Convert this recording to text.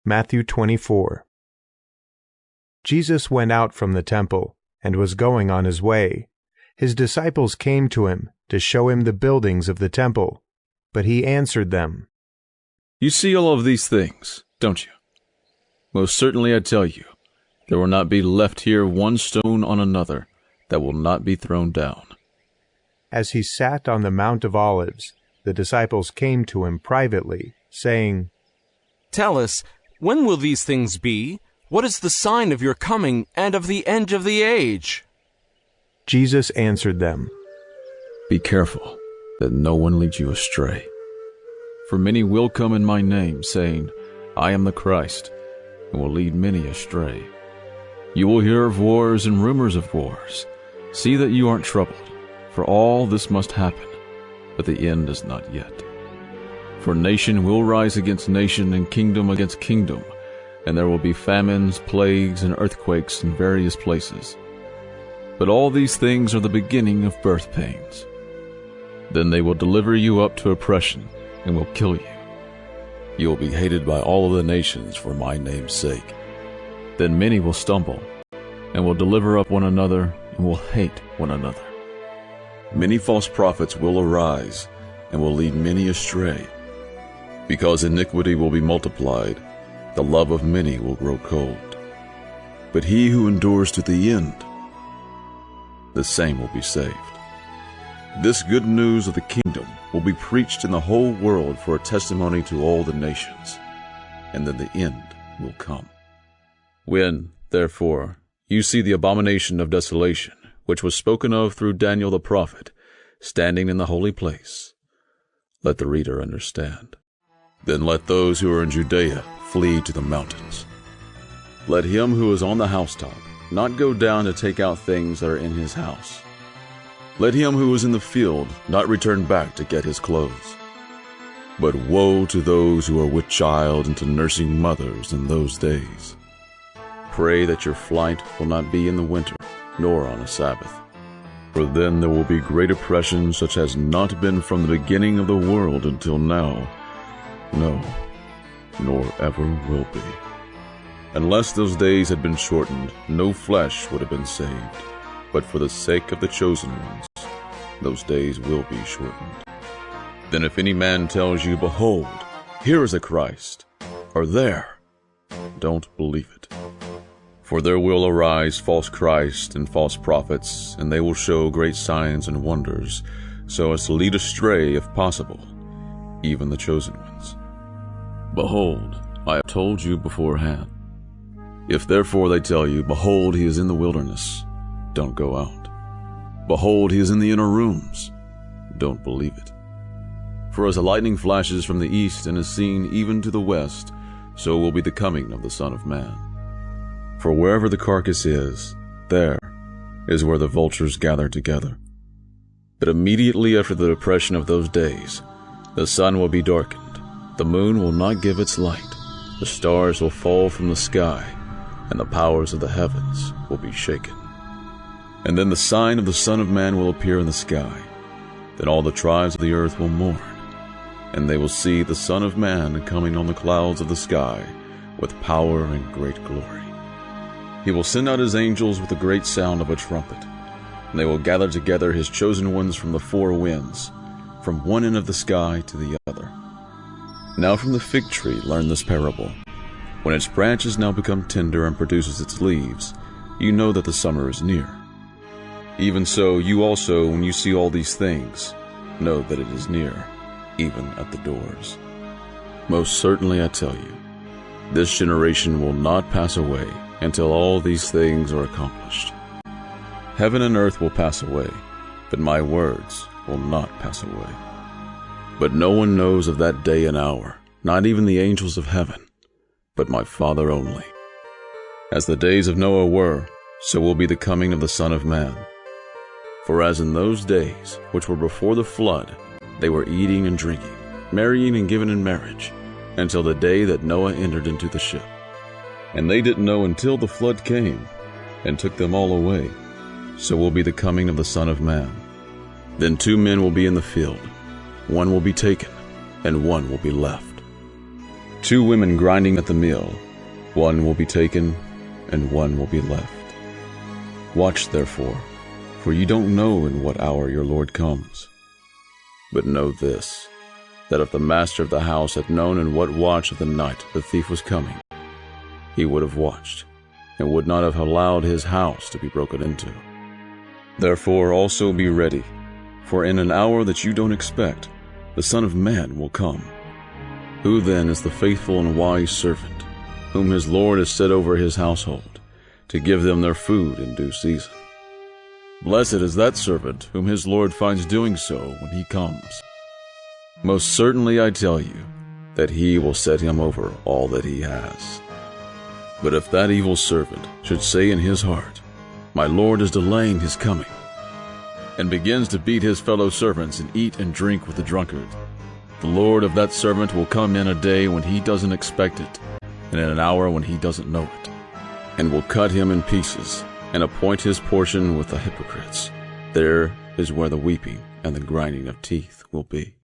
Matthew 24. Jesus went out from the temple and was going on his way. His disciples came to him to show him the buildings of the temple, but he answered them, "You see all of these things, don't you? Most certainly I tell you, there will not be left here one stone on another that will not be thrown down." As he sat on the Mount of Olives, the disciples came to him privately, saying, "Tell us, when will these things be? What is the sign of your coming and of the end of the age?" Jesus answered them, "Be careful that no one leads you astray. For many will come in my name, saying, 'I am the Christ,' and will lead many astray. You will hear of wars and rumors of wars. See that you aren't troubled, for all this must happen, but the end is not yet. For nation will rise against nation and kingdom against kingdom, and there will be famines, plagues, and earthquakes in various places. But all these things are the beginning of birth pains. Then they will deliver you up to oppression and will kill you. You will be hated by all of the nations for my name's sake. Then many will stumble and will deliver up one another and will hate one another. Many false prophets will arise and will lead many astray. Because iniquity will be multiplied, the love of many will grow cold. But he who endures to the end, the same will be saved. This good news of the kingdom will be preached in the whole world for a testimony to all the nations, and then the end will come. When, therefore, you see the abomination of desolation, which was spoken of through Daniel the prophet, standing in the holy place, let the reader understand. Then let those who are in Judea flee to the mountains. Let him who is on the housetop not go down to take out things that are in his house. Let him who is in the field not return back to get his clothes. But woe to those who are with child and to nursing mothers in those days. Pray that your flight will not be in the winter, nor on a Sabbath. For then there will be great oppression such as not been from the beginning of the world until now. No, nor ever will be. Unless those days had been shortened, no flesh would have been saved. But for the sake of the chosen ones, those days will be shortened. Then if any man tells you, 'Behold, here is a Christ,' or 'There,' don't believe it. For there will arise false Christs and false prophets, and they will show great signs and wonders, so as to lead astray, if possible, even the chosen ones. Behold, I have told you beforehand. If therefore they tell you, 'Behold, he is in the wilderness,' don't go out. 'Behold, he is in the inner rooms,' don't believe it. For as the lightning flashes from the east and is seen even to the west, so will be the coming of the Son of Man. For wherever the carcass is, there is where the vultures gather together. But immediately after the depression of those days, the sun will be darkened, the moon will not give its light, the stars will fall from the sky, and the powers of the heavens will be shaken. And then the sign of the Son of Man will appear in the sky. Then all the tribes of the earth will mourn, and they will see the Son of Man coming on the clouds of the sky with power and great glory. He will send out his angels with a great sound of a trumpet, and they will gather together his chosen ones from the four winds, from one end of the sky to the other. Now from the fig tree learn this parable. When its branches now become tender and produces its leaves, you know that the summer is near. Even so, you also, when you see all these things, know that it is near, even at the doors. Most certainly I tell you, this generation will not pass away until all these things are accomplished. Heaven and earth will pass away, but my words will not pass away. But no one knows of that day and hour, not even the angels of heaven, but my Father only. As the days of Noah were, so will be the coming of the Son of Man. For as in those days which were before the flood, they were eating and drinking, marrying and giving in marriage, until the day that Noah entered into the ship. And they didn't know until the flood came, and took them all away. So will be the coming of the Son of Man. Then 2 men will be in the field, one will be taken, and one will be left. 2 women grinding at the mill, one will be taken, and one will be left. Watch therefore, for you don't know in what hour your Lord comes. But know this, that if the master of the house had known in what watch of the night the thief was coming, he would have watched, and would not have allowed his house to be broken into. Therefore also be ready, for in an hour that you don't expect, the Son of Man will come. Who then is the faithful and wise servant, whom his Lord has set over his household, to give them their food in due season? Blessed is that servant whom his Lord finds doing so when he comes. Most certainly I tell you, that he will set him over all that he has. But if that evil servant should say in his heart, My Lord is delaying his coming, and begins to beat his fellow servants and eat and drink with the drunkard, the Lord of that servant will come in a day when he doesn't expect it, and in an hour when he doesn't know it, and will cut him in pieces, and appoint his portion with the hypocrites. There is where the weeping and the grinding of teeth will be.